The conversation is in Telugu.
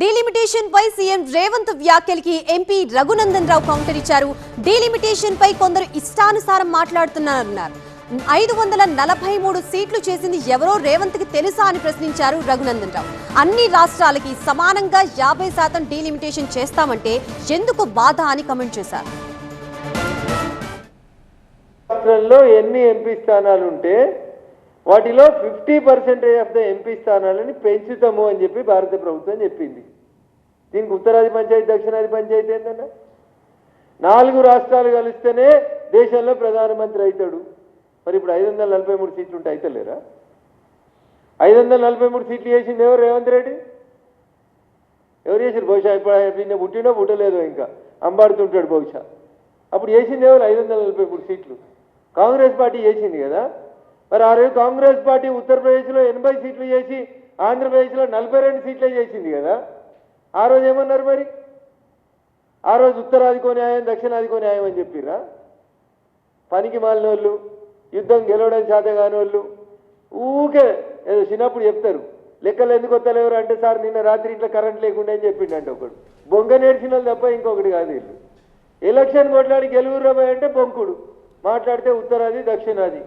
డీలిమిటేషన్ పై CM Revanth వ్యాఖ్యలకి MP Raghunandan Rao counter ఇచ్చారు. డీలిమిటేషన్ పై కొందరు ఇష్టానుసారం మాట్లాడుతున్నారన్నారు. 543 సీట్లు చేసింది ఎవరో రేవంత్ కి తెలుసా అని ప్రశ్నించారు రఘునందన్ రావు. అన్ని రాష్ట్రాలకి సమానంగా 50% డీలిమిటేషన్ చేస్తామంటే ఎందుకు బాధ అని కమెంట్ చేశారు. రాష్ట్రంలో ఎన్ని ఎంపీ స్థానాలు ఉంటే వాటిలో 50% ఆఫ్ ద ఎంపీ స్థానాలని పెంచుతాము అని చెప్పి భారత ప్రభుత్వం చెప్పింది. దీనికి ఉత్తరాది పంచాయతీ దక్షిణాది పంచాయతీ ఏంటన్నా 4 రాష్ట్రాలు కలిస్తేనే దేశంలో ప్రధానమంత్రి అవుతాడు. మరి ఇప్పుడు 543 సీట్లు ఉంటే అవుతలేరా? 543 సీట్లు చేసింది ఎవరు? రేవంత్ రెడ్డి. ఎవరు చేసారు? బహుశా ఇప్పుడు పుట్టినో పుట్టలేదో ఇంకా అంబాడుతుంటాడు బహుశా. అప్పుడు చేసింది ఎవరు? 543 సీట్లు కాంగ్రెస్ పార్టీ చేసింది కదా. మరి ఆ రోజు కాంగ్రెస్ పార్టీ ఉత్తరప్రదేశ్లో 80 సీట్లు చేసి ఆంధ్రప్రదేశ్లో 42 సీట్లే చేసింది కదా. ఆ రోజు ఏమన్నారు మరి? ఆ రోజు ఉత్తరాదికో న్యాయం దక్షిణాదికో న్యాయం అని చెప్పిర్రా? పనికి మాలిన వాళ్ళు, యుద్ధం గెలవడం చేత కాని వాళ్ళు ఊకే ఏదో చిన్నప్పుడు చెప్తారు. లెక్కలు ఎందుకు వస్తలేవరు అంటే, సార్ నిన్న రాత్రి ఇట్లా కరెంట్ లేకుండా అని చెప్పిండంటే ఒకడు. బొంగ నేర్చిన వాళ్ళు తప్ప ఇంకొకటి కాదు వీళ్ళు. ఎలక్షన్ కొట్లాడి గెలువురాబాయ్ అంటే బొంకుడు, మాట్లాడితే ఉత్తరాది దక్షిణాది.